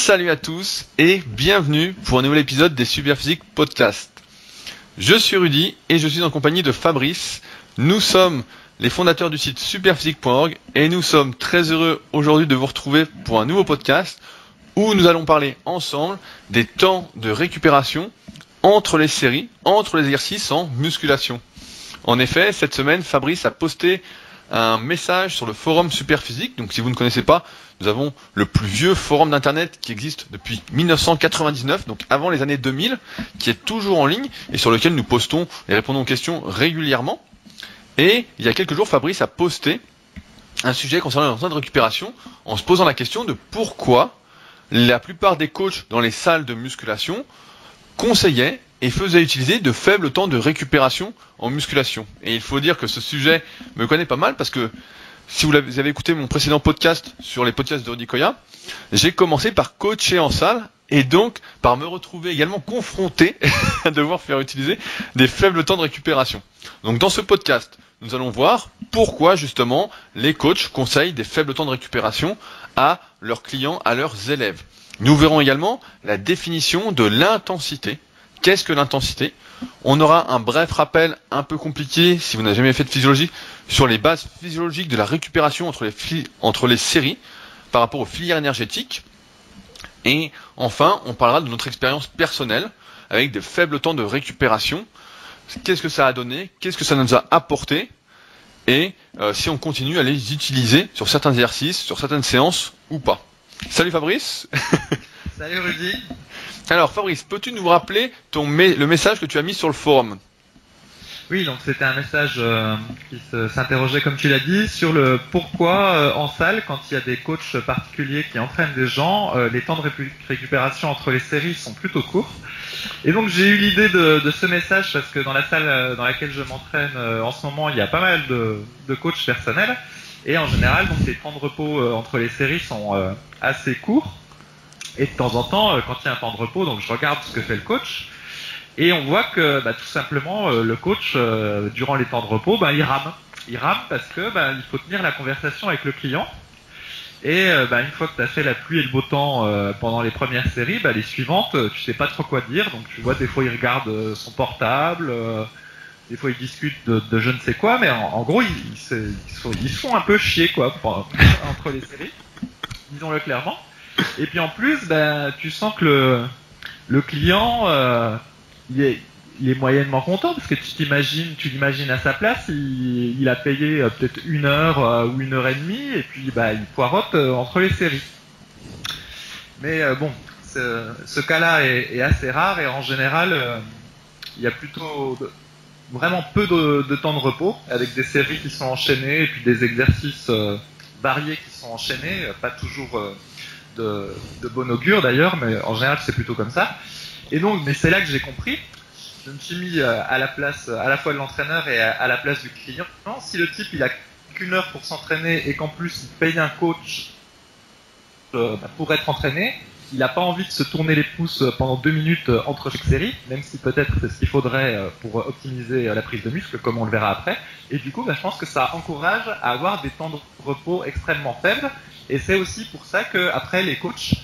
Salut à tous et bienvenue pour un nouvel épisode des Superphysique Podcast. Je suis Rudy et je suis en compagnie de Fabrice. Nous sommes les fondateurs du site superphysique.org et nous sommes très heureux aujourd'hui de vous retrouver pour un nouveau podcast où nous allons parler ensemble des temps de récupération entre les séries, entre les exercices en musculation. En effet, cette semaine, Fabrice a posté un message sur le forum Superphysique. Donc si vous ne connaissez pas, nous avons le plus vieux forum d'internet qui existe depuis 1999, donc avant les années 2000, qui est toujours en ligne et sur lequel nous postons et répondons aux questions régulièrement. Et il y a quelques jours, Fabrice a posté un sujet concernant les temps de récupération en se posant la question de pourquoi la plupart des coachs dans les salles de musculation conseillaient et faisait utiliser de faibles temps de récupération en musculation. Et il faut dire que ce sujet me connaît pas mal parce que si vous avez écouté mon précédent podcast sur les podcasts de Rudy Koya, j'ai commencé par coacher en salle et donc par me retrouver également confronté à devoir faire utiliser des faibles temps de récupération. Donc dans ce podcast, nous allons voir pourquoi justement les coachs conseillent des faibles temps de récupération à leurs clients, à leurs élèves. Nous verrons également la définition de l'intensité. Qu'est-ce que l'intensité ? On aura un bref rappel un peu compliqué, si vous n'avez jamais fait de physiologie, sur les bases physiologiques de la récupération entre les séries par rapport aux filières énergétiques. Et enfin, on parlera de notre expérience personnelle avec des faibles temps de récupération. Qu'est-ce que ça a donné ? Qu'est-ce que ça nous a apporté ? Et si on continue à les utiliser sur certains exercices, sur certaines séances ou pas. Salut Fabrice. Salut Rudy. Alors Fabrice, peux-tu nous rappeler le message que tu as mis sur le forum ? Oui, donc c'était un message qui s'interrogeait, comme tu l'as dit, sur le pourquoi en salle, quand il y a des coachs particuliers qui entraînent des gens, les temps de récupération entre les séries sont plutôt courts. Et donc j'ai eu l'idée de ce message parce que dans la salle dans laquelle je m'entraîne en ce moment, il y a pas mal de coachs personnels. Et en général, donc les temps de repos entre les séries sont assez courts. Et de temps en temps, quand il y a un temps de repos, donc je regarde ce que fait le coach, et on voit que tout simplement le coach, durant les temps de repos, il rame. Il rame parce que il faut tenir la conversation avec le client. Et une fois que tu as fait la pluie et le beau temps pendant les premières séries, les suivantes, tu sais pas trop quoi dire. Donc tu vois, des fois il regarde son portable, des fois il discute de je ne sais quoi, mais en gros ils se font un peu chier quoi entre les séries, disons-le clairement. Et puis en plus, tu sens que le client, il est moyennement content parce que tu l'imagines à sa place, il a payé peut-être 1 heure ou 1h30 et puis il poirote entre les séries. Mais bon, ce cas-là est assez rare et en général, il y a plutôt vraiment peu de temps de repos avec des séries qui sont enchaînées et puis des exercices variés qui sont enchaînés, pas toujours de bon augure d'ailleurs, mais en général c'est plutôt comme ça. Et donc, mais c'est là que j'ai compris. Je me suis mis à la place à la fois de l'entraîneur et à la place du client. Si le type il a qu'1 heure pour s'entraîner et qu'en plus il paye un coach pour être entraîné, il n'a pas envie de se tourner les pouces pendant 2 minutes entre chaque série, même si peut-être c'est ce qu'il faudrait pour optimiser la prise de muscle, comme on le verra après. Et du coup, je pense que ça encourage à avoir des temps de repos extrêmement faibles. Et c'est aussi pour ça que après les coachs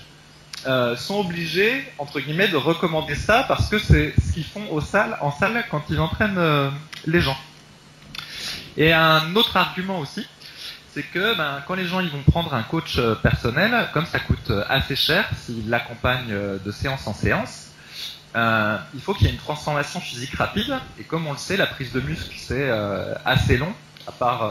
sont obligés entre guillemets de recommander ça parce que c'est ce qu'ils font en salle quand ils entraînent les gens. Et un autre argument aussi, c'est que quand les gens ils vont prendre un coach personnel, comme ça coûte assez cher s'ils l'accompagnent de séance en séance, il faut qu'il y ait une transformation physique rapide. Et comme on le sait, la prise de muscle c'est assez long, à part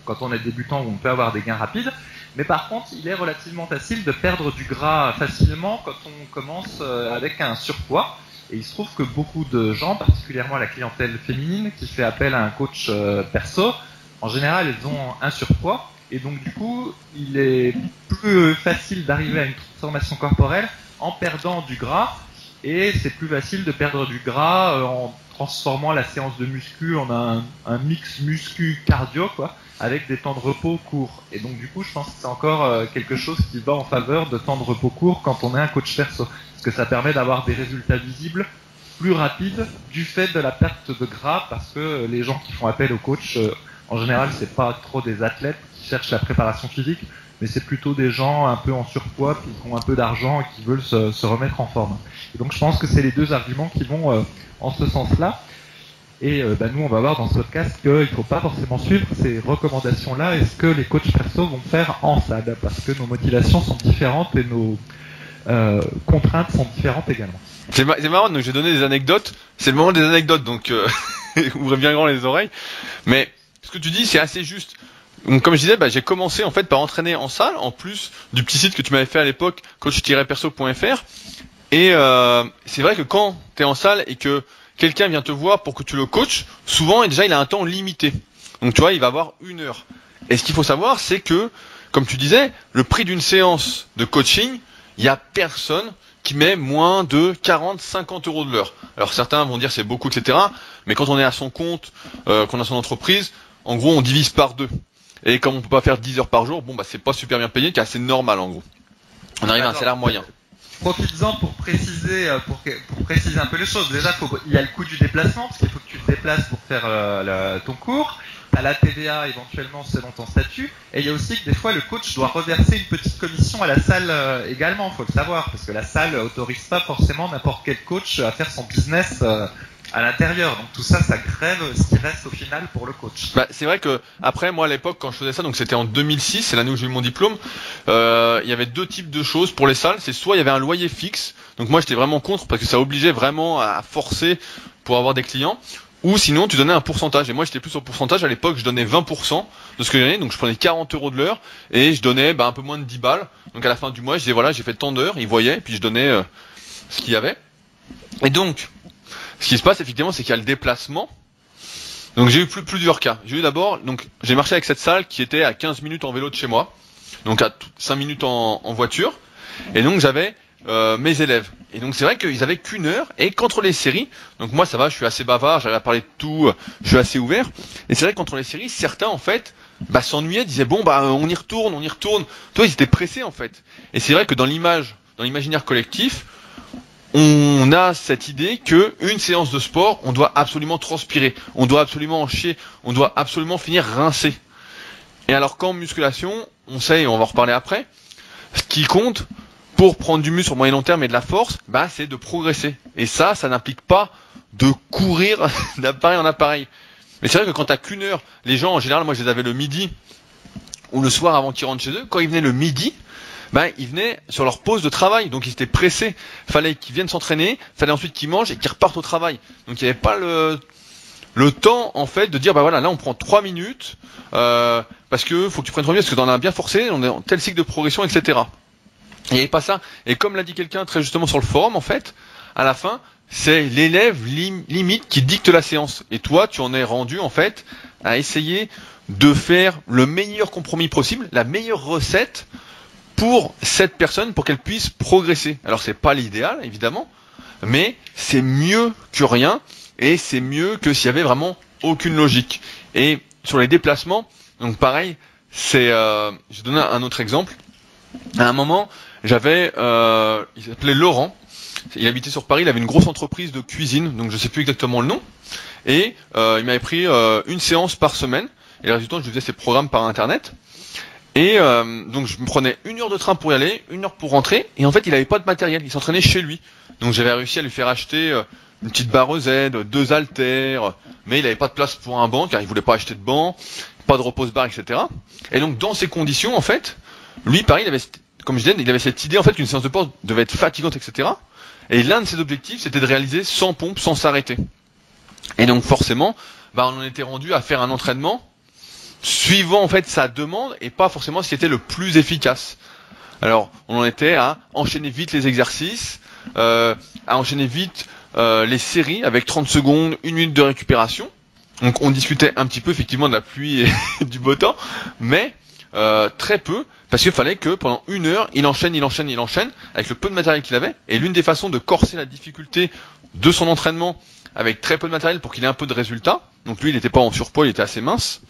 quand on est débutant où on peut avoir des gains rapides. Mais par contre, il est relativement facile de perdre du gras facilement quand on commence avec un surpoids. Et il se trouve que beaucoup de gens, particulièrement la clientèle féminine qui fait appel à un coach perso, en général, elles ont un surpoids. Et donc du coup, il est plus facile d'arriver à une transformation corporelle en perdant du gras. Et c'est plus facile de perdre du gras en transformant la séance de muscu en un mix muscu-cardio, avec des temps de repos courts. Et donc du coup, je pense que c'est encore quelque chose qui va en faveur de temps de repos courts quand on est un coach perso. Parce que ça permet d'avoir des résultats visibles plus rapides du fait de la perte de gras, parce que les gens qui font appel au coach En général, c'est pas trop des athlètes qui cherchent la préparation physique, mais c'est plutôt des gens un peu en surpoids, qui ont un peu d'argent et qui veulent se remettre en forme. Et donc je pense que c'est les deux arguments qui vont en ce sens-là. Et nous, on va voir dans ce podcast qu'il ne faut pas forcément suivre ces recommandations-là et ce que les coachs perso vont faire en salle, parce que nos motivations sont différentes et nos contraintes sont différentes également. C'est marrant, donc j'ai donné des anecdotes. C'est le moment des anecdotes, donc ouvrez bien grand les oreilles. Mais ce que tu dis, c'est assez juste. Donc, comme je disais, j'ai commencé en fait par entraîner en salle, en plus du petit site que tu m'avais fait à l'époque, coach-perso.fr. Et c'est vrai que quand tu es en salle et que quelqu'un vient te voir pour que tu le coaches, souvent déjà il a un temps limité. Donc tu vois, il va avoir 1 heure. Et ce qu'il faut savoir, c'est que, comme tu disais, le prix d'une séance de coaching, il y a personne qui met moins de 40-50 euros de l'heure. Alors certains vont dire c'est beaucoup, etc. Mais quand on est à son compte, qu'on a son entreprise, en gros on divise par 2. Et comme on peut pas faire 10 heures par jour, c'est pas super bien payé, c'est assez normal en gros. On arrive à un salaire moyen. Profites-en pour préciser un peu les choses. Déjà, il y a le coût du déplacement, parce qu'il faut que tu te déplaces pour faire ton cours. Tu as la TVA éventuellement selon ton statut. Et il y a aussi que des fois, le coach doit reverser une petite commission à la salle également, il faut le savoir, parce que la salle autorise pas forcément n'importe quel coach à faire son business à l'intérieur. Donc tout ça, ça grève ce qui reste au final pour le coach. C'est vrai que après, moi à l'époque, quand je faisais ça, donc c'était en 2006, c'est l'année où j'ai eu mon diplôme, il y avait 2 types de choses pour les salles. C'est soit il y avait un loyer fixe, donc moi j'étais vraiment contre parce que ça obligeait vraiment à forcer pour avoir des clients, ou sinon tu donnais un pourcentage. Et moi j'étais plus au pourcentage. À l'époque, je donnais 20% de ce que je gagnais, donc je prenais 40 euros de l'heure et je donnais un peu moins de 10 balles. Donc à la fin du mois, je disais voilà, j'ai fait tant d'heures, ils voyaient, puis je donnais ce qu'il y avait. Et donc ce qui se passe effectivement, c'est qu'il y a le déplacement. Donc j'ai eu plusieurs cas. J'ai eu d'abord, donc j'ai marché avec cette salle qui était à 15 minutes en vélo de chez moi, donc à 5 minutes en voiture. Et donc j'avais mes élèves. Et donc c'est vrai qu'ils avaient qu'1 heure. Et qu'entre les séries, donc moi ça va, je suis assez bavard, j'arrive à parler de tout, je suis assez ouvert. Et c'est vrai qu'entre les séries, certains en fait s'ennuyaient, disaient on y retourne. Toi ils étaient pressés en fait. Et c'est vrai que dans l'imaginaire collectif, on a cette idée que une séance de sport, on doit absolument transpirer, on doit absolument en chier, on doit absolument finir rincé. Et alors qu'en musculation, on sait, et on va en reparler après, ce qui compte pour prendre du muscle sur moyen long terme et de la force, c'est de progresser. Et ça n'implique pas de courir d'appareil en appareil. Mais c'est vrai que quand t'as qu'1 heure, les gens en général, moi je les avais le midi ou le soir avant qu'ils rentrent chez eux, quand ils venaient le midi, ils venaient sur leur pause de travail, donc ils étaient pressés. Fallait qu'ils viennent s'entraîner, fallait ensuite qu'ils mangent et qu'ils repartent au travail. Donc il n'y avait pas le temps en fait de dire là on prend 3 minutes parce que faut que tu prennes 3 minutes parce que t'en as bien forcé, on est en tel cycle de progression, etc. Il n'y avait pas ça. Et comme l'a dit quelqu'un très justement sur le forum, en fait, à la fin, c'est l'élève limite qui dicte la séance. Et toi, tu en es rendu en fait à essayer de faire le meilleur compromis possible, la meilleure recette pour cette personne, pour qu'elle puisse progresser. Alors c'est pas l'idéal, évidemment, mais c'est mieux que rien, et c'est mieux que s'il y avait vraiment aucune logique. Et sur les déplacements, donc pareil, je vais donner un autre exemple. À un moment, j'avais, il s'appelait Laurent, il habitait sur Paris, il avait une grosse entreprise de cuisine, donc je sais plus exactement le nom, et il m'avait pris une séance par semaine, et le résultat, je faisais ses programmes par internet. Et donc je me prenais 1 heure de train pour y aller, 1 heure pour rentrer, et en fait il avait pas de matériel, il s'entraînait chez lui. Donc j'avais réussi à lui faire acheter une petite barre Z, 2 haltères, mais il avait pas de place pour un banc, car il voulait pas acheter de banc, pas de repose-barre, etc. Et donc dans ces conditions, en fait, lui pareil, comme je disais, il avait cette idée en fait qu'une séance de sport devait être fatigante, etc. Et l'un de ses objectifs, c'était de réaliser 100 pompes sans s'arrêter. Et donc forcément, on en était rendu à faire un entraînement suivant en fait sa demande et pas forcément ce qui était le plus efficace. Alors on en était à enchaîner vite les exercices, à enchaîner vite les séries avec 30 secondes, 1 minute de récupération. Donc on discutait un petit peu effectivement de la pluie et du beau temps, mais très peu, parce qu'il fallait que pendant 1 heure, il enchaîne avec le peu de matériel qu'il avait. Et l'une des façons de corser la difficulté de son entraînement avec très peu de matériel pour qu'il ait un peu de résultat, donc lui il n'était pas en surpoids, il était assez mince,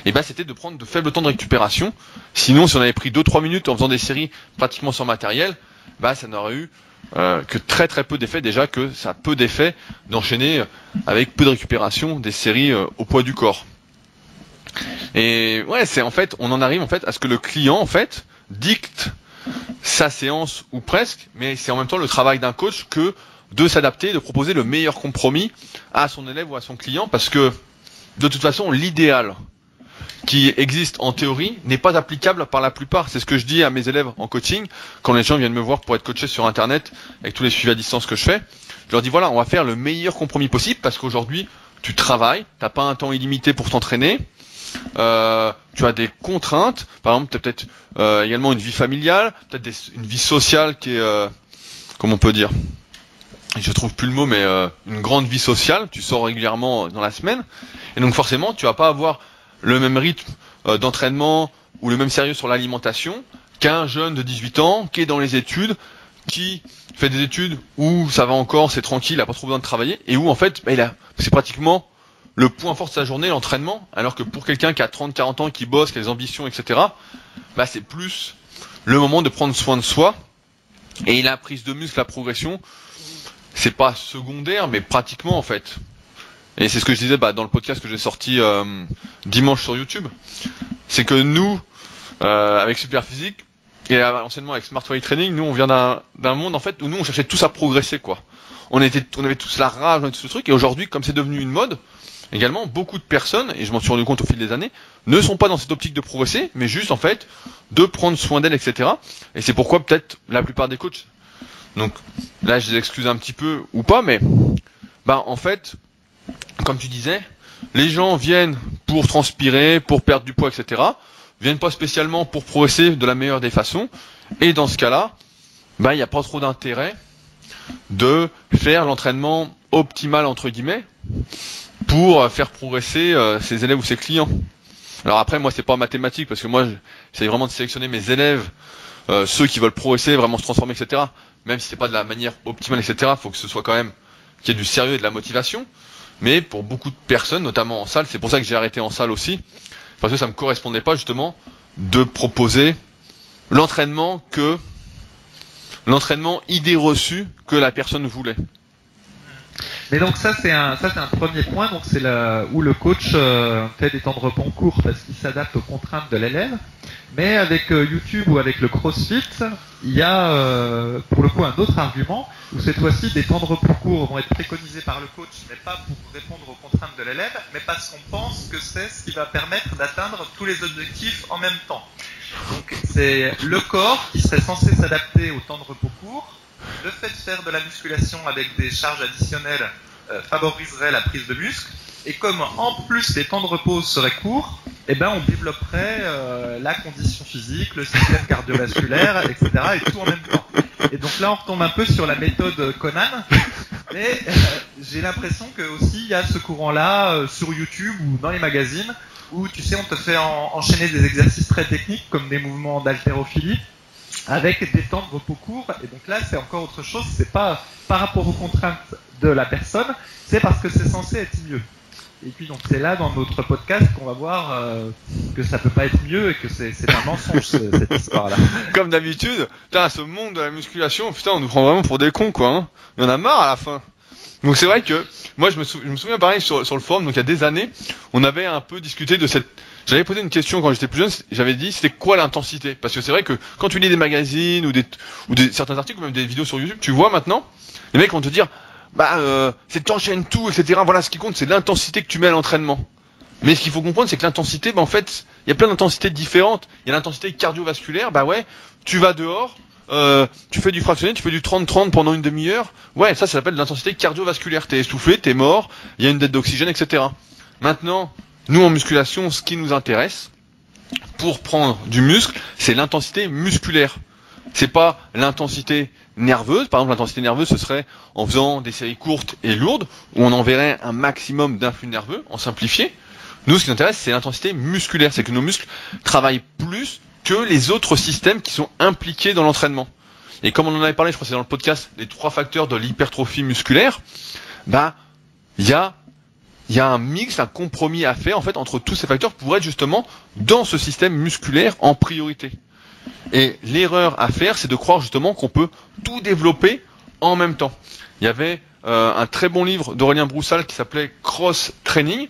et c'était de prendre de faibles temps de récupération. Sinon, si on avait pris 2-3 minutes en faisant des séries pratiquement sans matériel, ça n'aurait eu que très très peu d'effet. Déjà que ça a peu d'effet d'enchaîner avec peu de récupération des séries au poids du corps. Et ouais, c'est en fait, on en arrive en fait à ce que le client en fait dicte sa séance ou presque, mais c'est en même temps le travail d'un coach que de s'adapter, de proposer le meilleur compromis à son élève ou à son client, parce que de toute façon, l'idéal qui existe en théorie n'est pas applicable par la plupart. C'est ce que je dis à mes élèves en coaching quand les gens viennent me voir pour être coachés sur internet avec tous les suivis à distance que je fais. Je leur dis voilà, on va faire le meilleur compromis possible parce qu'aujourd'hui tu travailles, t'as pas un temps illimité pour t'entraîner, tu as des contraintes, par exemple tu as peut-être également une vie familiale, peut-être une vie sociale qui est comment on peut dire, je trouve plus le mot, mais une grande vie sociale, tu sors régulièrement dans la semaine, et donc forcément tu vas pas avoir le même rythme d'entraînement ou le même sérieux sur l'alimentation qu'un jeune de 18 ans qui est dans les études, qui fait des études où ça va encore, c'est tranquille, il a pas trop besoin de travailler, et où en fait c'est pratiquement le point fort de sa journée, l'entraînement, alors que pour quelqu'un qui a 30-40 ans, qui bosse, qui a des ambitions, etc., bah c'est plus le moment de prendre soin de soi, et la prise de muscle, la progression, c'est pas secondaire, mais pratiquement en fait. Et c'est ce que je disais dans le podcast que j'ai sorti dimanche sur YouTube. C'est que nous, avec Superphysique, et anciennement avec Smart Weight Training, nous on vient d'un monde en fait où nous on cherchait tous à progresser quoi. On avait tous la rage, on avait tout ce truc, et aujourd'hui comme c'est devenu une mode, également beaucoup de personnes, et je m'en suis rendu compte au fil des années, ne sont pas dans cette optique de progresser, mais juste en fait de prendre soin d'elles, etc. Et c'est pourquoi peut-être la plupart des coachs, donc là je les excuse un petit peu ou pas, mais en fait, comme tu disais, les gens viennent pour transpirer, pour perdre du poids, etc. Viennent pas spécialement pour progresser de la meilleure des façons. Et dans ce cas-là, il n'y a pas trop d'intérêt de faire l'entraînement optimal entre guillemets pour faire progresser ses élèves ou ses clients. Alors après, moi c'est pas mathématique parce que moi j'essaie vraiment de sélectionner mes élèves, ceux qui veulent progresser, vraiment se transformer, etc. Même si c'est pas de la manière optimale, etc. Faut que ce soit quand même qu'il y ait du sérieux et de la motivation. Mais pour beaucoup de personnes, notamment en salle, c'est pour ça que j'ai arrêté en salle aussi, parce que ça me correspondait pas justement de proposer l'entraînement idée reçue que la personne voulait. Mais donc ça c'est un premier point, donc c'est là où le coach fait des temps de repos courts parce qu'il s'adapte aux contraintes de l'élève. Mais avec YouTube ou avec le CrossFit, il y a pour le coup un autre argument où cette fois-ci des temps de repos courts vont être préconisés par le coach, mais pas pour répondre aux contraintes de l'élève, mais parce qu'on pense que c'est ce qui va permettre d'atteindre tous les objectifs en même temps. Donc c'est le corps qui serait censé s'adapter aux temps de repos courts. Le fait de faire de la musculation avec des charges additionnelles favoriserait la prise de muscle. Et comme en plus les temps de repos seraient courts, on développerait la condition physique, le système cardiovasculaire, etc. et tout en même temps. Et donc là on retombe un peu sur la méthode Conan. Mais j'ai l'impression que aussi il y a ce courant-là sur YouTube ou dans les magazines où tu sais on te fait enchaîner des exercices très techniques comme des mouvements d'haltérophilie avec des temps de repos courts, et donc là c'est encore autre chose, c'est pas par rapport aux contraintes de la personne, c'est parce que c'est censé être mieux. Et puis donc c'est là dans notre podcast qu'on va voir que ça peut pas être mieux et que c'est un mensonge cette histoire-là. Comme d'habitude, ce monde de la musculation, on nous prend vraiment pour des cons quoi. Hein. Il y en a marre à la fin. Donc c'est vrai que moi je me souviens pareil sur le forum, donc il y a des années, on avait un peu discuté de cette. J'avais posé une question quand j'étais plus jeune, j'avais dit c'était quoi l'intensité, parce que c'est vrai que quand tu lis des magazines ou certains articles ou même des vidéos sur YouTube, tu vois maintenant les mecs vont te dire c'est t'enchaînes tout, etc. Voilà, ce qui compte c'est l'intensité que tu mets à l'entraînement. Mais ce qu'il faut comprendre c'est que l'intensité, en fait il y a plein d'intensités différentes. Il y a l'intensité cardiovasculaire, tu vas dehors, tu fais du fractionné, tu fais du 30-30 pendant une demi-heure, ça s'appelle l'intensité cardiovasculaire, t'es essoufflé, t'es mort, il y a une dette d'oxygène, etc. Maintenant, nous en musculation, ce qui nous intéresse pour prendre du muscle, c'est l'intensité musculaire. C'est pas l'intensité nerveuse. Par exemple, l'intensité nerveuse, ce serait en faisant des séries courtes et lourdes, où on enverrait un maximum d'influx nerveux, en simplifié. Nous, ce qui nous intéresse, c'est l'intensité musculaire. C'est que nos muscles travaillent plus que les autres systèmes qui sont impliqués dans l'entraînement. Et comme on en avait parlé, je crois que c'est dans le podcast, les 3 facteurs de l'hypertrophie musculaire, il y a un mix, un compromis à faire en fait entre tous ces facteurs pour être justement dans ce système musculaire en priorité. Et l'erreur à faire, c'est de croire justement qu'on peut tout développer en même temps. Il y avait un très bon livre d'Aurélien Broussal qui s'appelait Cross Training,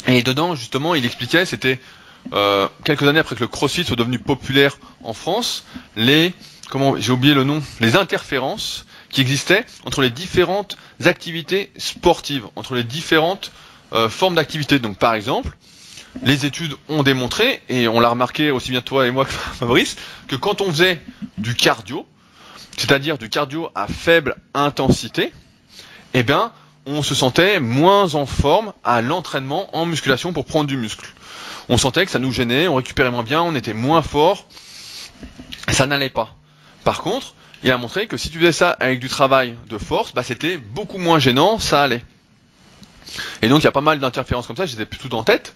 Et dedans, justement, il expliquait, c'était quelques années après que le CrossFit soit devenu populaire en France, j'ai oublié le nom, les interférences qui existaient entre les différentes activités sportives, entre les différentes formes d'activités. Donc par exemple, les études ont démontré, et on l'a remarqué aussi bien toi et moi que Fabrice, que quand on faisait du cardio, c'est-à-dire du cardio à faible intensité, eh bien, on se sentait moins en forme à l'entraînement en musculation pour prendre du muscle. On sentait que ça nous gênait, on récupérait moins bien, on était moins fort, ça n'allait pas. Par contre, il a montré que si tu faisais ça avec du travail de force, c'était beaucoup moins gênant, ça allait. Et donc il y a pas mal d'interférences comme ça, je les ai plus toutes en tête,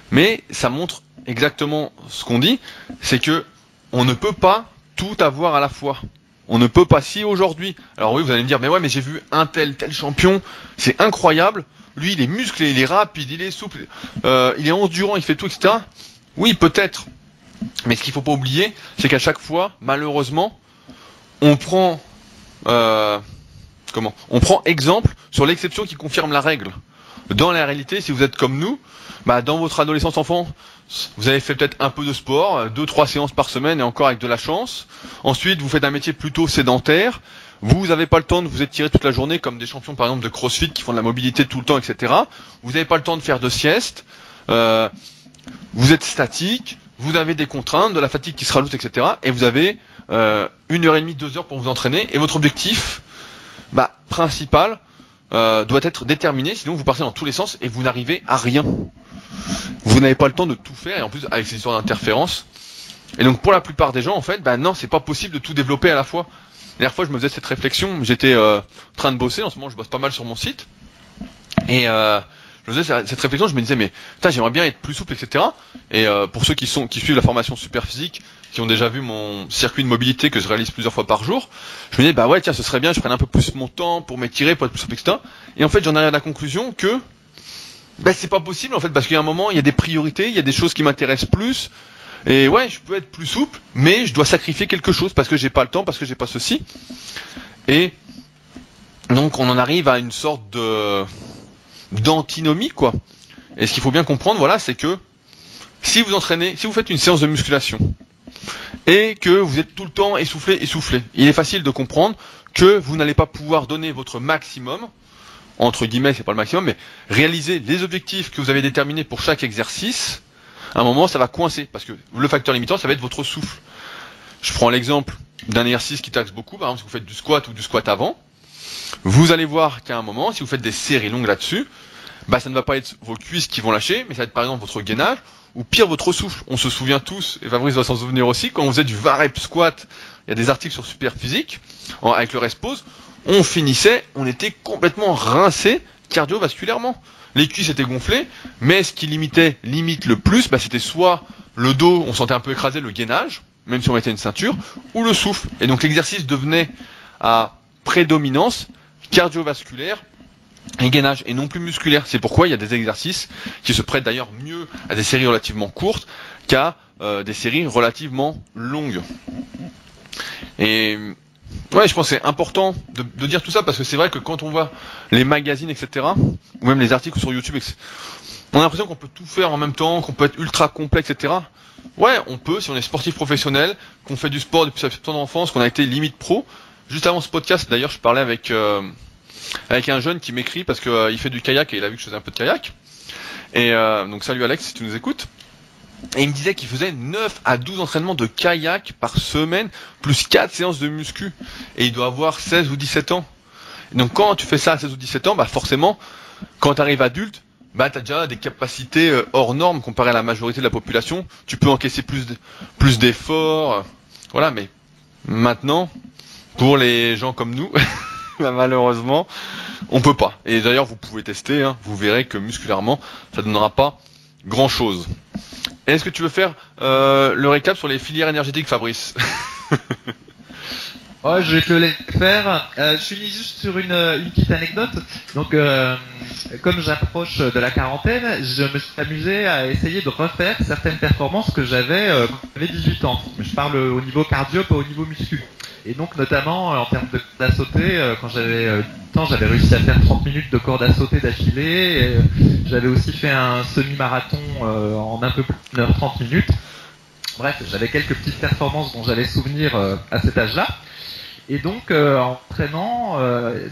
mais ça montre exactement ce qu'on dit, c'est que on ne peut pas tout avoir à la fois. On ne peut pas, si aujourd'hui, alors oui, vous allez me dire, mais ouais, mais j'ai vu un tel champion, c'est incroyable, lui il est musclé, il est rapide, il est souple, il est endurant, il fait tout, etc. Oui, peut-être, mais ce qu'il faut pas oublier, c'est qu'à chaque fois, malheureusement, on prend exemple sur l'exception qui confirme la règle. Dans la réalité, si vous êtes comme nous, dans votre adolescence enfant, vous avez fait peut-être un peu de sport, 2-3 séances par semaine et encore avec de la chance. Ensuite, vous faites un métier plutôt sédentaire. Vous n'avez pas le temps de vous étirer toute la journée comme des champions par exemple de CrossFit qui font de la mobilité tout le temps, etc. Vous n'avez pas le temps de faire de sieste. Vous êtes statique. Vous avez des contraintes, de la fatigue qui se rajoute, etc. Et vous avez 1h30, 2 heures pour vous entraîner. Et votre objectif principal doit être déterminé, sinon vous partez dans tous les sens et vous n'arrivez à rien. Vous n'avez pas le temps de tout faire, et en plus avec ces histoires d'interférences. Et donc pour la plupart des gens, en fait, non, c'est pas possible de tout développer à la fois. La dernière fois, je me faisais cette réflexion, j'étais en train de bosser, en ce moment je bosse pas mal sur mon site, et je faisais cette réflexion, je me disais, mais putain, j'aimerais bien être plus souple, etc. Et pour ceux qui suivent la formation super physique, qui ont déjà vu mon circuit de mobilité que je réalise plusieurs fois par jour, je me disais, ouais, tiens, ce serait bien, je prenne un peu plus mon temps pour m'étirer, pour être plus souple, etc. Et en fait, j'en arrive à la conclusion que c'est pas possible, en fait, parce qu'il y a un moment, il y a des priorités, il y a des choses qui m'intéressent plus. Et ouais, je peux être plus souple, mais je dois sacrifier quelque chose parce que j'ai pas le temps, parce que j'ai pas ceci. Et donc, on en arrive à une sorte d'antinomie, quoi. Et ce qu'il faut bien comprendre, voilà, c'est que si vous faites une séance de musculation et que vous êtes tout le temps essoufflé, il est facile de comprendre que vous n'allez pas pouvoir donner votre maximum, entre guillemets, c'est pas le maximum, mais réaliser les objectifs que vous avez déterminés pour chaque exercice. À un moment, ça va coincer, parce que le facteur limitant, ça va être votre souffle. Je prends l'exemple d'un exercice qui taxe beaucoup, par exemple, si vous faites du squat ou du squat avant, vous allez voir qu'à un moment, si vous faites des séries longues là-dessus, ça ne va pas être vos cuisses qui vont lâcher, mais ça va être par exemple votre gainage, ou pire, votre souffle. On se souvient tous, et Fabrice doit s'en souvenir aussi, quand on faisait du varep squat, il y a des articles sur Superphysique, avec le rest pause, on était complètement rincé cardiovasculairement. Les cuisses étaient gonflées, mais ce qui limite le plus, c'était soit le dos, on sentait un peu écrasé, le gainage, même si on mettait une ceinture, ou le souffle. Et donc l'exercice devenait à prédominance cardiovasculaire et gainage, et non plus musculaire. C'est pourquoi il y a des exercices qui se prêtent d'ailleurs mieux à des séries relativement courtes qu'à des séries relativement longues. Et ouais, je pense que c'est important de dire tout ça, parce que c'est vrai que quand on voit les magazines, etc., ou même les articles sur YouTube, on a l'impression qu'on peut tout faire en même temps, qu'on peut être ultra complet, etc. Ouais, on peut, si on est sportif professionnel, qu'on fait du sport depuis sa tendre enfance, qu'on a été limite pro. Juste avant ce podcast, d'ailleurs, je parlais avec un jeune qui m'écrit parce que il fait du kayak et il a vu que je faisais un peu de kayak. Et donc salut Alex, si tu nous écoutes. Et il me disait qu'il faisait 9 à 12 entraînements de kayak par semaine, plus 4 séances de muscu. Et il doit avoir 16 ou 17 ans. Et donc quand tu fais ça à 16 ou 17 ans, forcément, quand tu arrives adulte, tu as déjà des capacités hors normes comparé à la majorité de la population. Tu peux encaisser plus d'efforts. Voilà, mais maintenant, pour les gens comme nous, malheureusement, on peut pas. Et d'ailleurs, vous pouvez tester, vous verrez que musculairement, ça ne donnera pas grand-chose. Est-ce que tu veux faire le récap sur les filières énergétiques, Fabrice? Ouais, je vais te le laisser faire. Je finis juste sur une petite anecdote. Donc, comme j'approche de la quarantaine, je me suis amusé à essayer de refaire certaines performances que j'avais quand j'avais 18 ans. Je parle au niveau cardio, pas au niveau muscu. Et donc notamment en termes de corde à sauter, quand j'avais du temps, j'avais réussi à faire 30 minutes de corde à sauter d'affilée. J'avais aussi fait un semi-marathon en un peu plus d'1 h 30 minutes. Bref, j'avais quelques petites performances dont j'avais souvenir à cet âge-là. Et donc en entraînant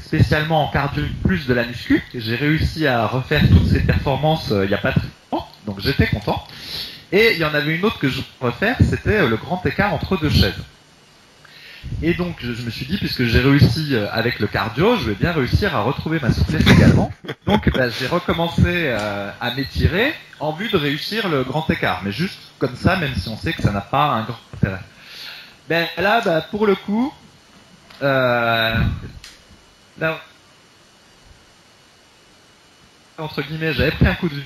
spécialement en cardio plus de la muscu, j'ai réussi à refaire toutes ces performances il n'y a pas très longtemps, donc j'étais content. Et il y en avait une autre que je voulais refaire, c'était le grand écart entre deux chaises. Et donc je me suis dit, puisque j'ai réussi avec le cardio, je vais bien réussir à retrouver ma souplesse également. Donc j'ai recommencé à m'étirer en vue de réussir le grand écart, mais juste comme ça, même si on sait que ça n'a pas un grand intérêt. Ben là, pour le coup, là, entre guillemets, j'avais pris un coup de vue.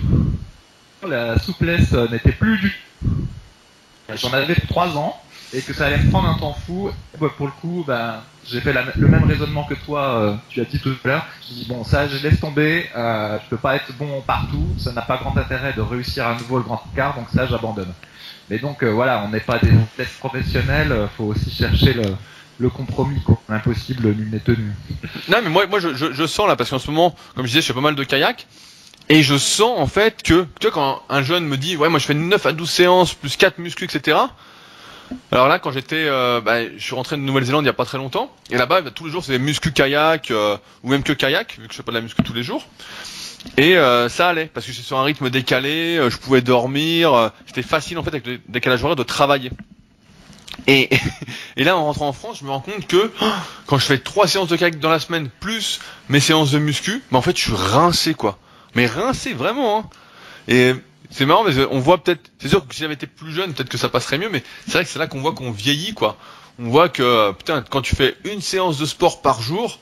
La souplesse n'était plus du tout. J'en avais 3 ans et que ça allait me prendre un temps fou. Pour le coup, j'ai fait le même raisonnement que toi, tu as dit tout à l'heure. Je dis bon, ça, je laisse tomber. Je peux pas être bon partout. Ça n'a pas grand intérêt de réussir à nouveau le grand écart, donc ça, j'abandonne. Mais donc voilà, on n'est pas des tests professionnels. Faut aussi chercher le compromis, quoi. Impossible, nul n'est tenu. Non, mais moi je sens là, parce qu'en ce moment, comme je disais, je fais pas mal de kayak. Et je sens en fait que, tu vois, quand un jeune me dit, ouais, moi je fais 9 à 12 séances, plus 4 muscu, etc. Alors là, quand j'étais, je suis rentré de Nouvelle-Zélande il y a pas très longtemps, et là-bas, tous les jours, c'est des muscu kayak, ou même que kayak, vu que je fais pas de la muscu tous les jours. Et ça allait, parce que j'étais sur un rythme décalé, je pouvais dormir, c'était facile en fait avec le décalage horaire de travailler. Et là, en rentrant en France, je me rends compte que quand je fais 3 séances de kayak dans la semaine, plus mes séances de muscu, en fait, je suis rincé, quoi. Mais rincé, vraiment, hein. Et c'est marrant, mais on voit peut-être, c'est sûr que si j'avais été plus jeune, peut-être que ça passerait mieux, mais c'est vrai que c'est là qu'on voit qu'on vieillit, quoi. On voit que, putain, quand tu fais une séance de sport par jour,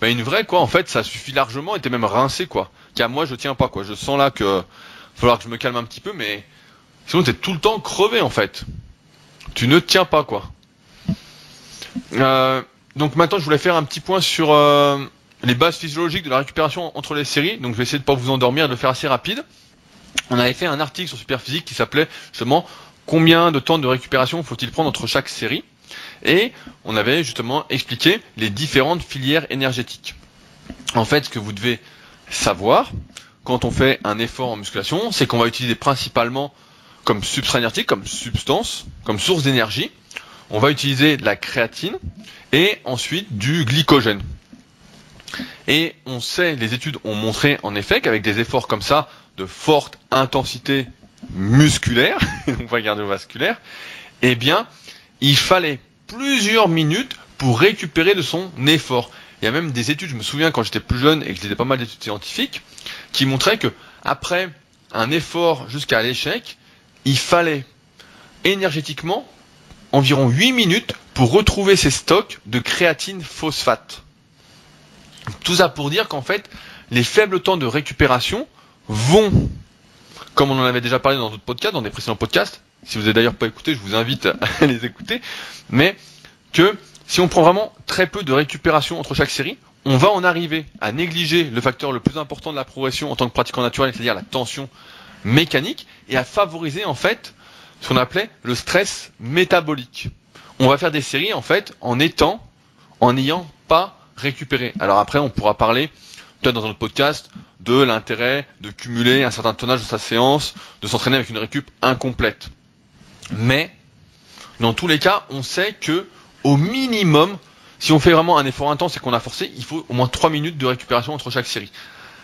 une vraie, quoi, en fait, ça suffit largement et t'es même rincé, quoi. Car moi, je tiens pas, quoi. Je sens là que, va falloir que je me calme un petit peu, mais sinon t'es tout le temps crevé, en fait. Tu ne tiens pas, quoi. Donc maintenant, je voulais faire un petit point sur les bases physiologiques de la récupération entre les séries. Donc je vais essayer de pas vous endormir, de le faire assez rapide. On avait fait un article sur Superphysique qui s'appelait justement combien de temps de récupération faut-il prendre entre chaque série. Et on avait justement expliqué les différentes filières énergétiques. En fait, ce que vous devez savoir quand on fait un effort en musculation, c'est qu'on va utiliser principalement comme substrat énergétique, comme substance, comme source d'énergie. On va utiliser de la créatine et ensuite du glycogène. Et on sait, les études ont montré en effet qu'avec des efforts comme ça, de forte intensité musculaire, on va cardiovasculaire, eh bien, il fallait plusieurs minutes pour récupérer de son effort. Il y a même des études, je me souviens quand j'étais plus jeune et que je lisais pas mal d'études scientifiques, qui montraient que après un effort jusqu'à l'échec, il fallait énergétiquement environ 8 minutes pour retrouver ses stocks de créatine phosphate. Tout ça pour dire qu'en fait, les faibles temps de récupération vont, comme on en avait déjà parlé dans d'autres podcasts, dans des précédents podcasts, si vous n'avez d'ailleurs pas écouté, je vous invite à les écouter, mais que si on prend vraiment très peu de récupération entre chaque série, on va en arriver à négliger le facteur le plus important de la progression en tant que pratiquant naturel, c'est-à-dire la tension mécanique, et à favoriser en fait ce qu'on appelait le stress métabolique. On va faire des séries en fait en n'ayant pas récupéré. Alors après on pourra parler peut-être dans un autre podcast de l'intérêt de cumuler un certain tonnage de sa séance, de s'entraîner avec une récup incomplète. Mais dans tous les cas, on sait que au minimum, si on fait vraiment un effort intense et qu'on a forcé, il faut au moins 3 minutes de récupération entre chaque série.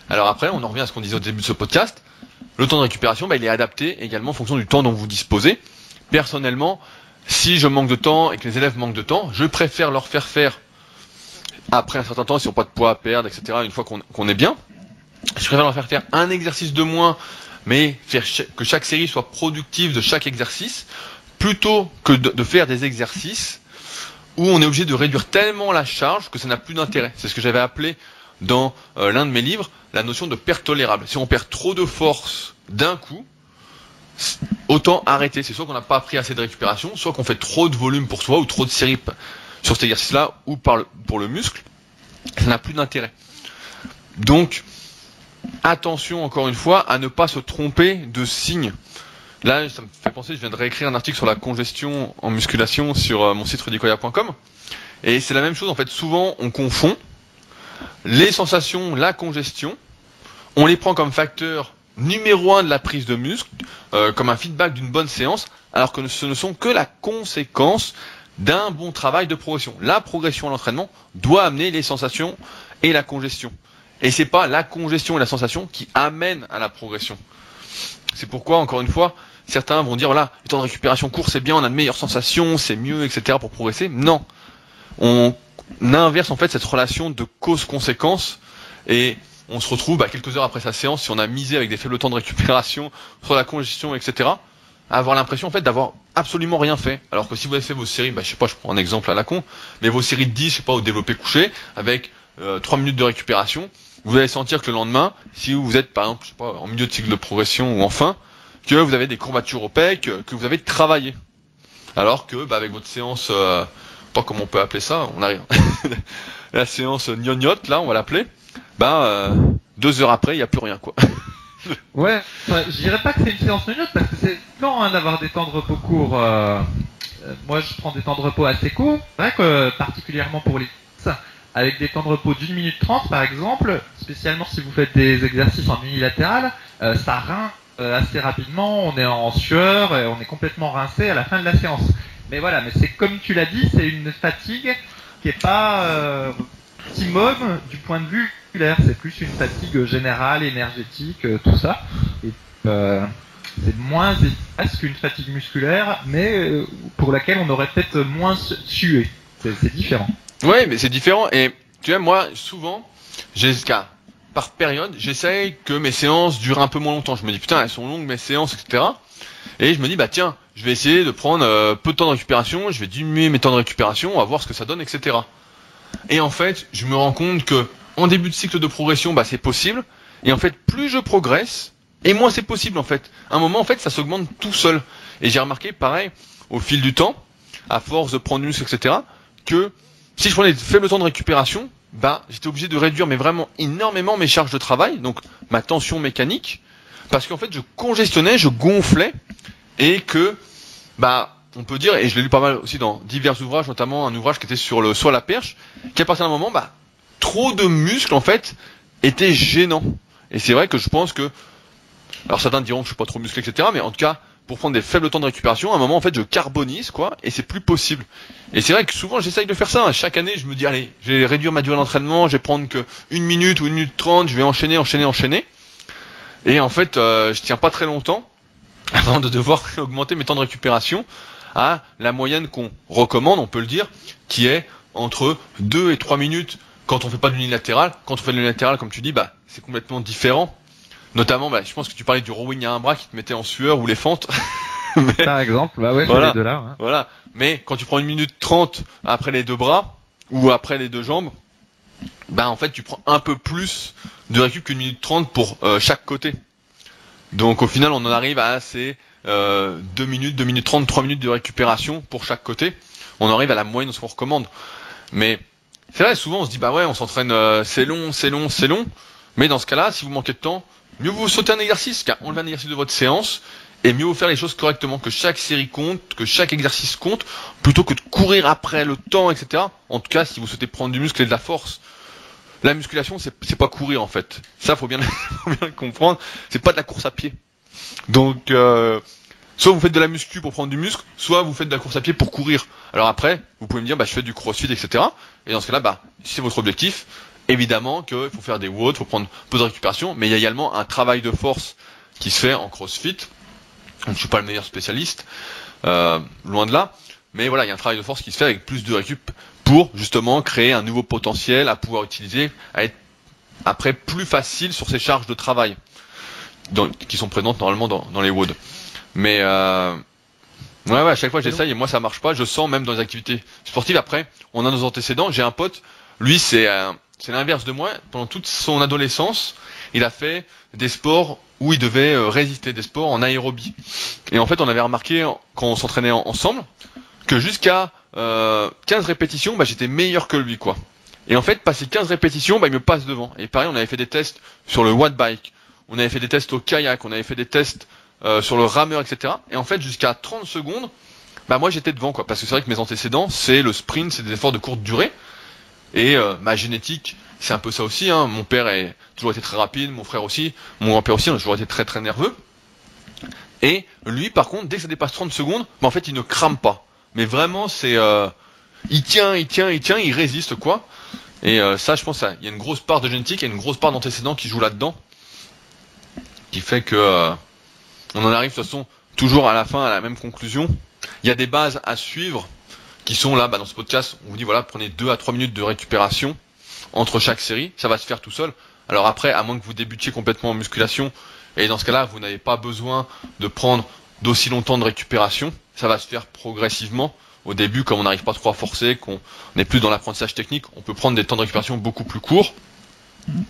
Alors après, on en revient à ce qu'on disait au début de ce podcast. Le temps de récupération, il est adapté également en fonction du temps dont vous disposez. Personnellement, si je manque de temps et que les élèves manquent de temps, je préfère leur faire après un certain temps, s'ils n'ont pas de poids à perdre, etc., une fois qu'on est bien. Je préfère leur faire un exercice de moins, mais faire que chaque série soit productive de chaque exercice, plutôt que de faire des exercices où on est obligé de réduire tellement la charge que ça n'a plus d'intérêt. C'est ce que j'avais appelé dans l'un de mes livres, la notion de perte tolérable. Si on perd trop de force d'un coup, autant arrêter. C'est soit qu'on n'a pas pris assez de récupération, soit qu'on fait trop de volume pour soi, ou trop de séries sur cet exercice-là, ou pour le muscle. Ça n'a plus d'intérêt. Donc, attention encore une fois à ne pas se tromper de signes. Là, ça me fait penser, je viens de réécrire un article sur la congestion en musculation sur mon site rudicoya.com. Et c'est la même chose en fait. Souvent, on confond les sensations, la congestion, on les prend comme facteur numéro 1 de la prise de muscle, comme un feedback d'une bonne séance, alors que ce ne sont que la conséquence d'un bon travail de progression. La progression à l'entraînement doit amener les sensations et la congestion. Et c'est pas la congestion et la sensation qui amènent à la progression. C'est pourquoi, encore une fois, certains vont dire, voilà, les temps de récupération courts, c'est bien, on a de meilleures sensations, c'est mieux, etc. pour progresser. Non. On inverse en fait cette relation de cause-conséquence et on se retrouve quelques heures après sa séance, si on a misé avec des faibles temps de récupération sur la congestion, etc., à avoir l'impression en fait d'avoir absolument rien fait. Alors que si vous avez fait vos séries, je sais pas, je prends un exemple à la con, mais vos séries de 10, je sais pas, au développé couché, avec 3 minutes de récupération, vous allez sentir que le lendemain, si vous êtes par exemple, je sais pas, en milieu de cycle de progression ou en fin, que vous avez des courbatures opaques, que vous avez travaillé. Alors que avec votre séance, pas comment on peut appeler ça, on a rien. La séance gnognotte, là, on va l'appeler, 2 heures après, il n'y a plus rien, quoi. Ouais, je dirais pas que c'est une séance gnognotte parce que c'est lent d'avoir des temps de repos courts. Moi, je prends des temps de repos assez courts. C'est vrai que particulièrement pour les avec des temps de repos d'1 minute 30 par exemple, spécialement si vous faites des exercices en unilatéral, ça rince assez rapidement, on est en sueur et on est complètement rincé à la fin de la séance. Mais voilà, mais c'est comme tu l'as dit, c'est une fatigue qui est pas optimum du point de vue musculaire, c'est plus une fatigue générale, énergétique, tout ça. Et c'est moins efficace qu'une fatigue musculaire, mais pour laquelle on aurait peut-être moins sué. C'est différent. Ouais, mais c'est différent. Et tu vois, moi, souvent, par période, j'essaye que mes séances durent un peu moins longtemps. Je me dis, putain, elles sont longues mes séances, etc. Et je me dis, tiens, je vais essayer de prendre peu de temps de récupération, je vais diminuer mes temps de récupération, on va voir ce que ça donne, etc. Et en fait, je me rends compte que en début de cycle de progression, c'est possible. Et en fait, plus je progresse, et moins c'est possible, en fait. À un moment, en fait, ça s'augmente tout seul. Et j'ai remarqué, pareil, au fil du temps, à force de prendre du muscle, etc., que si je prenais de faibles temps de récupération, j'étais obligé de réduire, mais vraiment énormément mes charges de travail, donc ma tension mécanique, parce qu'en fait, je congestionnais, je gonflais, et que, on peut dire, et je l'ai lu pas mal aussi dans divers ouvrages, notamment un ouvrage qui était sur le saut à la perche, qu'à partir d'un moment, trop de muscles, en fait, étaient gênants. Et c'est vrai que je pense que, alors certains diront que je suis pas trop musclé, etc., mais en tout cas, pour prendre des faibles temps de récupération, à un moment, en fait, je carbonise, quoi, et c'est plus possible. Et c'est vrai que souvent, j'essaye de faire ça. Chaque année, je me dis, allez, je vais réduire ma durée d'entraînement, je vais prendre que 1 minute ou 1 minute 30, je vais enchaîner. Et en fait, je tiens pas très longtemps avant de devoir augmenter mes temps de récupération à la moyenne qu'on recommande, on peut le dire, qui est entre 2 et 3 minutes quand on fait pas de l'unilatéral. Quand on fait de l'unilatéral, comme tu dis, c'est complètement différent. Notamment, je pense que tu parlais du rowing à un bras qui te mettait en sueur ou les fentes. Mais, par exemple, ouais, voilà, les deux là. Ouais. Voilà. Mais quand tu prends 1 minute 30 après les 2 bras ou après les 2 jambes, en fait, tu prends un peu plus de récup qu'une minute 30 pour chaque côté. Donc au final, on en arrive à 2 minutes, 2 minutes 30, 3 minutes de récupération pour chaque côté. On arrive à la moyenne de ce qu'on recommande. Mais c'est vrai, souvent on se dit, on s'entraîne, c'est long. Mais dans ce cas-là, si vous manquez de temps, mieux vous sautez un exercice, car enlevez un exercice de votre séance, et mieux vous faire les choses correctement, que chaque série compte, que chaque exercice compte, plutôt que de courir après le temps, etc. En tout cas, si vous souhaitez prendre du muscle et de la force. La musculation, c'est pas courir en fait. Ça, faut bien le comprendre. C'est pas de la course à pied. Donc, soit vous faites de la muscu pour prendre du muscle, soit vous faites de la course à pied pour courir. Alors après, vous pouvez me dire, je fais du crossfit, etc. Et dans ce cas-là, si c'est votre objectif, évidemment qu'il faut faire des watts, il faut prendre peu de récupération, mais il y a également un travail de force qui se fait en crossfit. Donc, je suis pas le meilleur spécialiste, loin de là. Mais voilà, il y a un travail de force qui se fait avec plus de récup pour justement créer un nouveau potentiel à pouvoir utiliser, à être après plus facile sur ces charges de travail qui sont présentes normalement dans les WOD. Mais à chaque fois j'essaye et moi ça marche pas. Je sens même dans les activités sportives. Après, on a nos antécédents. J'ai un pote, lui c'est l'inverse de moi. Pendant toute son adolescence, il a fait des sports où il devait résister, des sports en aérobie. Et en fait, on avait remarqué quand on s'entraînait ensemble que jusqu'à 15 répétitions, j'étais meilleur que lui, quoi. Et en fait, passer 15 répétitions, il me passe devant. Et pareil, on avait fait des tests sur le watt bike, on avait fait des tests au kayak, on avait fait des tests sur le rameur, etc. Et en fait, jusqu'à 30 secondes, bah moi j'étais devant quoi, parce que c'est vrai que mes antécédents, c'est le sprint, c'est des efforts de courte durée, et ma génétique, c'est un peu ça aussi, hein. Mon père a toujours été très rapide, mon frère aussi, mon grand-père aussi, on a toujours été très très nerveux. Et lui, par contre, dès que ça dépasse 30 secondes, bah en fait, il ne crame pas. Mais vraiment, c'est, il tient, il résiste quoi. Et ça, je pense, il y a une grosse part de génétique et une grosse part d'antécédents qui joue là-dedans, qui fait que on en arrive de toute façon toujours à la fin à la même conclusion. Il y a des bases à suivre qui sont là, dans ce podcast. On vous dit voilà, prenez 2 à 3 minutes de récupération entre chaque série, ça va se faire tout seul. Alors après, à moins que vous débutiez complètement en musculation, et dans ce cas-là, vous n'avez pas besoin de prendre d'aussi longtemps de récupération. Ça va se faire progressivement. Au début, comme on n'arrive pas trop à forcer, qu'on n'est plus dans l'apprentissage technique, on peut prendre des temps de récupération beaucoup plus courts.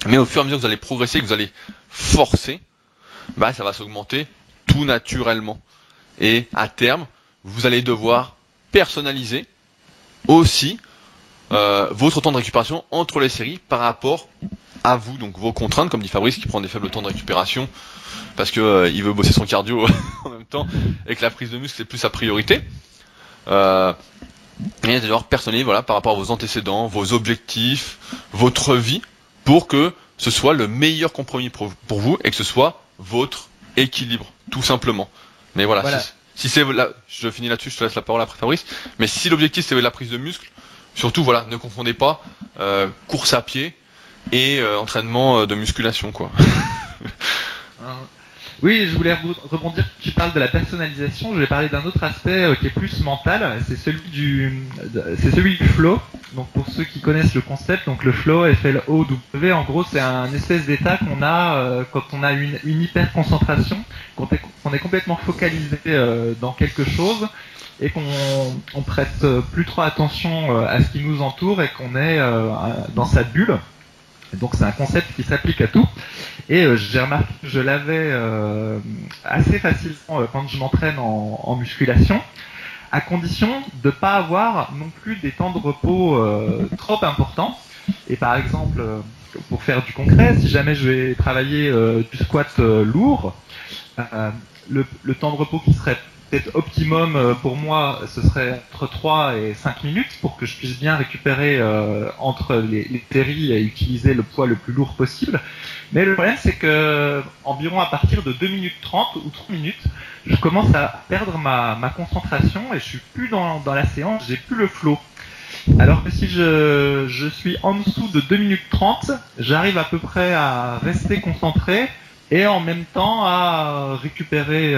Mais au fur et à mesure que vous allez progresser, que vous allez forcer, ça va s'augmenter tout naturellement. Et à terme, vous allez devoir personnaliser aussi votre temps de récupération entre les séries par rapport à vous, donc vos contraintes, comme dit Fabrice, qui prend des faibles temps de récupération parce que il veut bosser son cardio en même temps et que la prise de muscle c'est plus sa priorité. Et devoir personnaliser par rapport à vos antécédents, vos objectifs, votre vie, pour que ce soit le meilleur compromis pour vous et que ce soit votre équilibre, tout simplement. Mais voilà. Si c'est là, je finis là-dessus, je te laisse la parole après Fabrice. Mais si l'objectif c'est la prise de muscle, surtout ne confondez pas course à pied et entraînement de musculation quoi. Oui, je voulais rebondir. Tu parles de la personnalisation. Je vais parler d'un autre aspect qui est plus mental. C'est celui du flow. Donc pour ceux qui connaissent le concept, donc le flow, F-L-O-W, en gros c'est un espèce d'état qu'on a quand on a une hyper concentration, qu'on est complètement focalisé dans quelque chose et qu'on prête plus trop attention à ce qui nous entoure et qu'on est dans sa bulle. Donc c'est un concept qui s'applique à tout. Et j'ai remarqué que je l'avais assez facilement quand je m'entraîne en musculation, à condition de ne pas avoir non plus des temps de repos trop importants. Et par exemple, pour faire du concret, si jamais je vais travailler du squat lourd, le temps de repos qui serait peut-être optimum pour moi, ce serait entre 3 et 5 minutes pour que je puisse bien récupérer entre les séries et utiliser le poids le plus lourd possible. Mais le problème, c'est que environ à partir de 2 minutes 30 ou 3 minutes, je commence à perdre ma concentration et je suis plus dans la séance, j'ai plus le flow. Alors que si je suis en dessous de 2 minutes 30, j'arrive à peu près à rester concentré et en même temps à récupérer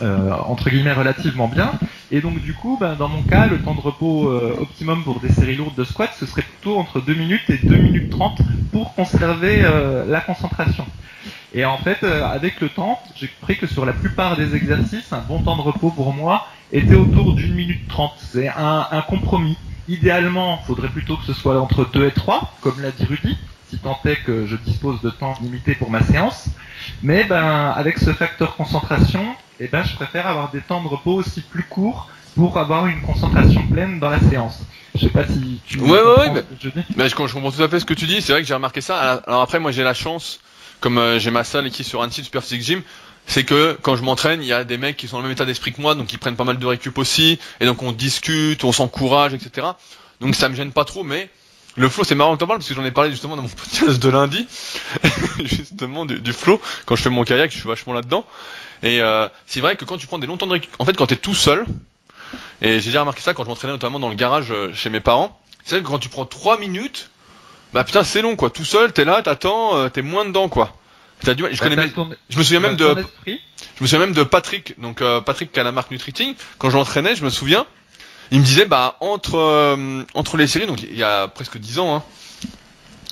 entre guillemets relativement bien. Et donc du coup, dans mon cas, le temps de repos optimum pour des séries lourdes de squat, ce serait plutôt entre 2 minutes et 2 minutes 30 pour conserver la concentration. Et en fait, avec le temps, j'ai compris que sur la plupart des exercices, un bon temps de repos pour moi était autour d'1 minute 30. C'est un compromis. Idéalement, il faudrait plutôt que ce soit entre 2 et 3, comme l'a dit Rudy, si tant est que je dispose de temps limité pour ma séance. Mais avec ce facteur concentration, je préfère avoir des temps de repos aussi plus courts pour avoir une concentration pleine dans la séance. Je sais pas si tu comprends ce que je dis. Je comprends tout à fait ce que tu dis. C'est vrai que j'ai remarqué ça. Alors après, moi j'ai la chance, comme j'ai ma salle qui est sur Annecy, Super Physique Gym, c'est que quand je m'entraîne, il y a des mecs qui sont dans le même état d'esprit que moi, donc ils prennent pas mal de récup aussi, et donc on discute, on s'encourage, etc. Donc ça me gêne pas trop, mais le flow, c'est marrant que t'en parles parce que j'en ai parlé justement dans mon podcast de lundi, justement du flow. Quand je fais mon kayak, je suis vachement là-dedans. Et c'est vrai que quand tu prends des longs temps de récup, en fait, quand t'es tout seul, et j'ai déjà remarqué ça quand je m'entraînais notamment dans le garage chez mes parents, c'est vrai que quand tu prends 3 minutes, putain c'est long quoi. Tout seul, t'es là, t'attends, t'es moins dedans quoi. T'as du mal. Je me souviens même de Patrick, donc Patrick qui a la marque Nutriting. Quand je l'entraînais, je me souviens. Il me disait entre les séries, donc il y a presque 10 ans, hein,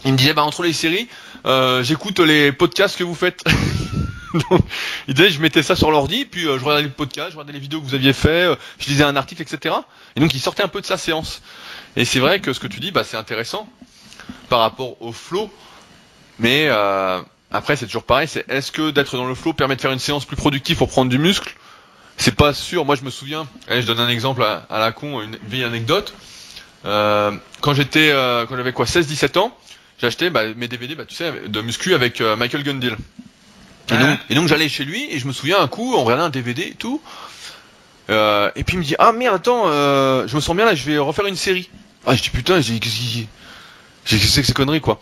il me disait entre les séries, j'écoute les podcasts que vous faites. Donc, il disait je mettais ça sur l'ordi, puis je regardais les podcasts, je regardais les vidéos que vous aviez fait, je lisais un article, etc. Et donc il sortait un peu de sa séance. Et c'est vrai que ce que tu dis, c'est intéressant par rapport au flow, mais après c'est toujours pareil, c'est est-ce que d'être dans le flow permet de faire une séance plus productive pour prendre du muscle? C'est pas sûr. Moi je me souviens, je donne un exemple à la con, une vieille anecdote. Quand j'avais 16-17 ans, j'ai acheté mes DVD de muscu avec Michael Gundil. Et donc j'allais chez lui et je me souviens un coup, on regardait un DVD et tout. Et puis il me dit ah merde attends, je me sens bien là, je vais refaire une série. Ah je dis putain, qu'est-ce que c'est que ces conneries quoi.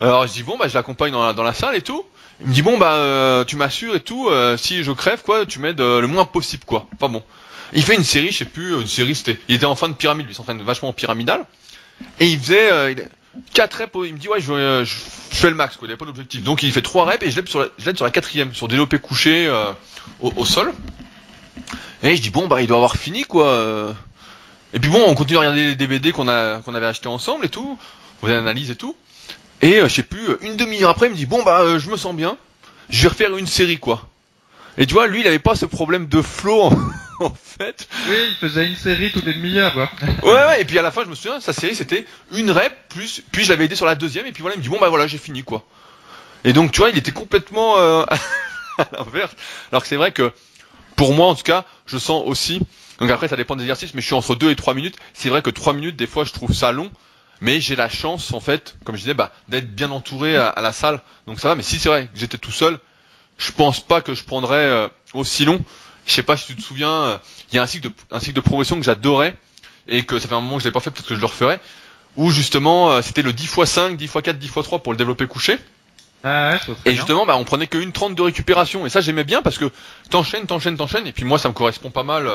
Alors je dis bon bah je l'accompagne dans la salle et tout. Il me dit bon bah tu m'assures et tout, si je crève quoi, tu m'aides le moins possible quoi. Enfin bon. Il fait une série, je sais plus, il était en fin de pyramide, lui, il s'entraîne vachement en pyramidal. Et il faisait 4 reps, il me dit ouais je fais le max quoi, il avait pas d'objectif. Donc il fait 3 reps et je l'aide sur la 4ème, sur développé couché au sol. Et je dis bon bah il doit avoir fini quoi. Et puis bon on continue à regarder les DVD qu'on avait acheté ensemble et tout, on faisait l'analyse et tout. Et je sais plus, une demi-heure après, il me dit bon bah je me sens bien, je vais refaire une série quoi. Et tu vois, lui il avait pas ce problème de flow en fait. Oui, il faisait une série toutes les demi-heures quoi. Ouais, et puis à la fin je me souviens, sa série c'était une rep plus, puis je l'avais aidé sur la 2ème et puis voilà il me dit bon bah voilà j'ai fini quoi. Et donc tu vois il était complètement à l'inverse. Alors que c'est vrai que pour moi en tout cas, je sens aussi, donc après ça dépend des exercices, mais je suis entre 2 et 3 minutes. C'est vrai que 3 minutes des fois je trouve ça long. Mais j'ai la chance, en fait, comme je disais, d'être bien entouré à la salle. Donc ça va, mais si c'est vrai que j'étais tout seul, je pense pas que je prendrais aussi long. Je sais pas si tu te souviens, il y a un cycle de progression que j'adorais, et que ça fait un moment que je l'ai pas fait, peut-être que je le referai, où justement, c'était le 10x5, 10x4, 10x3 pour le développer couché. Ah ouais, je trouve et justement, on prenait que 1,30 de récupération. Et ça, j'aimais bien parce que t'enchaînes. Et puis moi, ça me correspond pas mal.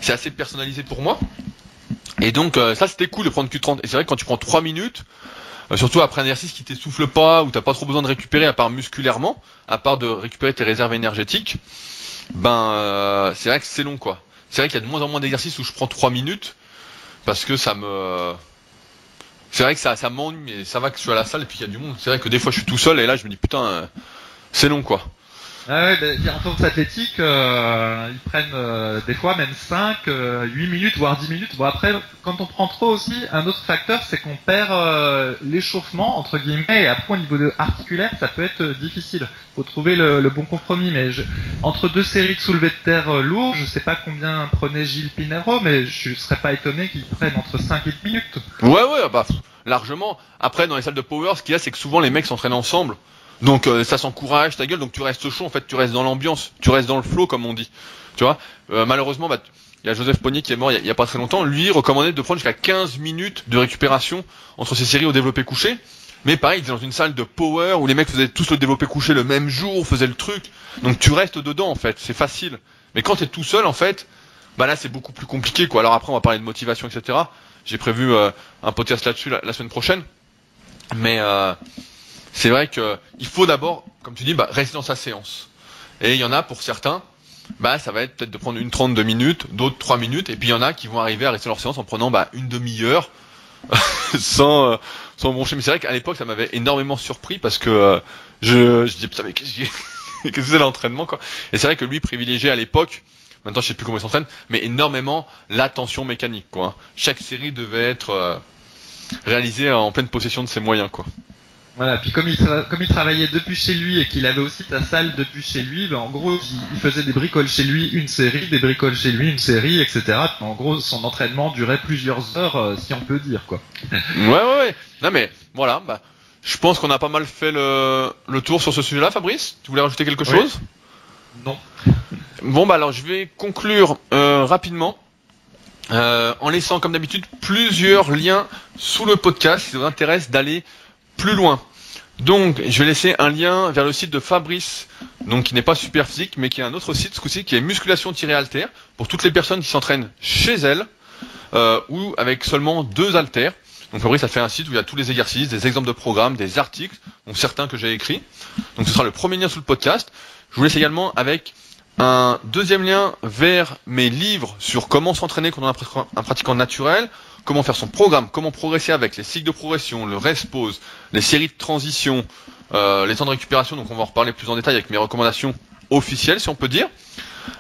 C'est assez personnalisé pour moi. Et donc ça c'était cool de prendre Q30. Et c'est vrai que quand tu prends 3 minutes, surtout après un exercice qui t'essouffle pas, où t'as pas trop besoin de récupérer à part musculairement, à part de récupérer tes réserves énergétiques, c'est vrai que c'est long quoi. C'est vrai qu'il y a de moins en moins d'exercices où je prends 3 minutes, parce que c'est vrai que ça m'ennuie, mais ça va que je suis à la salle et puis il y a du monde. C'est vrai que des fois je suis tout seul et là je me dis putain, c'est long quoi. Ah ouais, en course athlétique, ils prennent des fois même 5, 8 minutes, voire 10 minutes. Bon après, quand on prend trop aussi, un autre facteur, c'est qu'on perd l'échauffement, entre guillemets, et après au niveau articulaire, ça peut être difficile. Faut trouver le bon compromis, mais entre 2 séries de soulevés de terre lourds, je sais pas combien prenait Gilles Pinheiro, mais je serais pas étonné qu'ils prennent entre 5 et 10 minutes. Ouais, largement. Après, dans les salles de power, ce qu'il y a, c'est que souvent les mecs s'entraînent ensemble. Donc ça s'encourage ta gueule, donc tu restes chaud en fait, tu restes dans l'ambiance, tu restes dans le flow comme on dit. Tu vois, malheureusement il y a Joseph Pognier qui est mort il y a pas très longtemps, lui recommandait de prendre jusqu'à 15 minutes de récupération entre ces séries au développé couché. Mais pareil, il était dans une salle de power où les mecs faisaient tous le développé couché le même jour, faisaient le truc. Donc tu restes dedans en fait, c'est facile. Mais quand t'es tout seul en fait, là c'est beaucoup plus compliqué quoi. Alors après on va parler de motivation etc. J'ai prévu un podcast là-dessus la semaine prochaine. Mais c'est vrai que il faut d'abord, comme tu dis, rester dans sa séance. Et il y en a pour certains, ça va être peut-être de prendre une 32 minutes, d'autres 3 minutes, et puis il y en a qui vont arriver à rester dans leur séance en prenant une demi-heure sans broncher. Mais c'est vrai qu'à l'époque ça m'avait énormément surpris parce que je disais putain mais qu'est-ce que c'est l'entraînement quoi. Et c'est vrai que lui privilégiait à l'époque, maintenant je sais plus comment il s'entraîne, mais énormément la tension mécanique quoi. Chaque série devait être réalisée en pleine possession de ses moyens quoi. Voilà, puis comme il travaillait depuis chez lui et qu'il avait aussi ta salle depuis chez lui, en gros, il faisait des bricoles chez lui, une série, des bricoles chez lui, une série, etc. En gros, son entraînement durait plusieurs heures, si on peut dire, quoi. Ouais. Non mais, voilà, je pense qu'on a pas mal fait le tour sur ce sujet-là, Fabrice. Tu voulais rajouter quelque chose ? Non. Bon, alors je vais conclure rapidement. En laissant, comme d'habitude, plusieurs liens sous le podcast si ça vous intéresse d'aller plus loin. Donc, je vais laisser un lien vers le site de Fabrice, donc qui n'est pas Super Physique, mais qui est un autre site, ce coup-ci, qui est musculation-haltère, pour toutes les personnes qui s'entraînent chez elles, ou avec seulement 2 haltères. Donc Fabrice a fait un site où il y a tous les exercices, des exemples de programmes, des articles, dont certains que j'ai écrits. Donc ce sera le premier lien sous le podcast. Je vous laisse également avec un deuxième lien vers mes livres sur comment s'entraîner quand on est un pratiquant naturel, comment faire son programme, comment progresser avec les cycles de progression, le rest pause, les séries de transition, les temps de récupération, donc on va en reparler plus en détail avec mes recommandations officielles si on peut dire.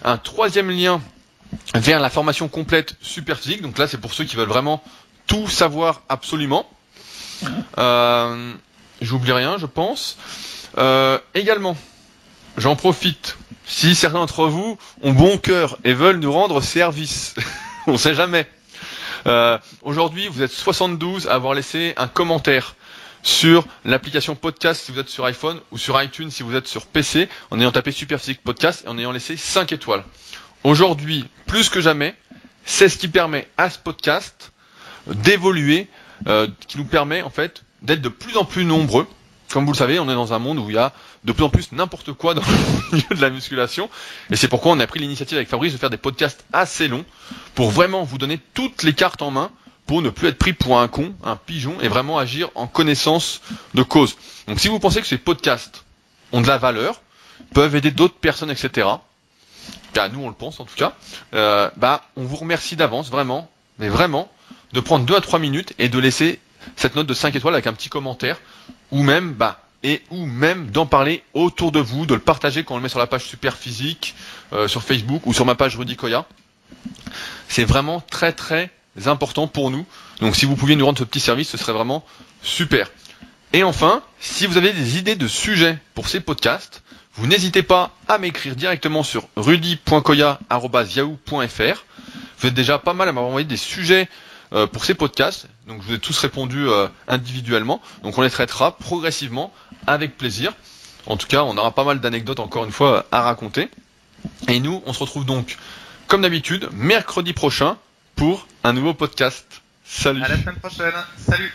Un troisième lien vers la formation complète Super Physique, donc là c'est pour ceux qui veulent vraiment tout savoir absolument. J'oublie rien je pense. Également, j'en profite, si certains d'entre vous ont bon cœur et veulent nous rendre service, on sait jamais. Aujourd'hui, vous êtes 72 à avoir laissé un commentaire sur l'application podcast si vous êtes sur iPhone ou sur iTunes si vous êtes sur PC en ayant tapé Super Physique Podcast et en ayant laissé 5 étoiles. aujourd'hui, plus que jamais, c'est ce qui permet à ce podcast d'évoluer, qui nous permet en fait d'être de plus en plus nombreux. Comme vous le savez, on est dans un monde où il y a de plus en plus n'importe quoi dans le milieu de la musculation. Et c'est pourquoi on a pris l'initiative avec Fabrice de faire des podcasts assez longs pour vraiment vous donner toutes les cartes en main pour ne plus être pris pour un con, un pigeon, et vraiment agir en connaissance de cause. Donc si vous pensez que ces podcasts ont de la valeur, peuvent aider d'autres personnes, etc., car nous on le pense en tout cas, on vous remercie d'avance, vraiment, mais vraiment, de prendre 2 à 3 minutes et de laisser cette note de 5 étoiles avec un petit commentaire, ou même, ou même d'en parler autour de vous, de le partager quand on le met sur la page Super Physique, sur Facebook ou sur ma page Rudy Koya. C'est vraiment très très important pour nous. Donc si vous pouviez nous rendre ce petit service, ce serait vraiment super. Et enfin, si vous avez des idées de sujets pour ces podcasts, vous n'hésitez pas à m'écrire directement sur rudy.koya@yahoo.fr. Vous êtes déjà pas mal à m'avoir envoyé des sujets pour ces podcasts, donc je vous ai tous répondu individuellement, donc on les traitera progressivement avec plaisir. En tout cas, on aura pas mal d'anecdotes encore une fois à raconter. Et nous, on se retrouve donc comme d'habitude mercredi prochain pour un nouveau podcast. Salut. À la semaine prochaine. Salut.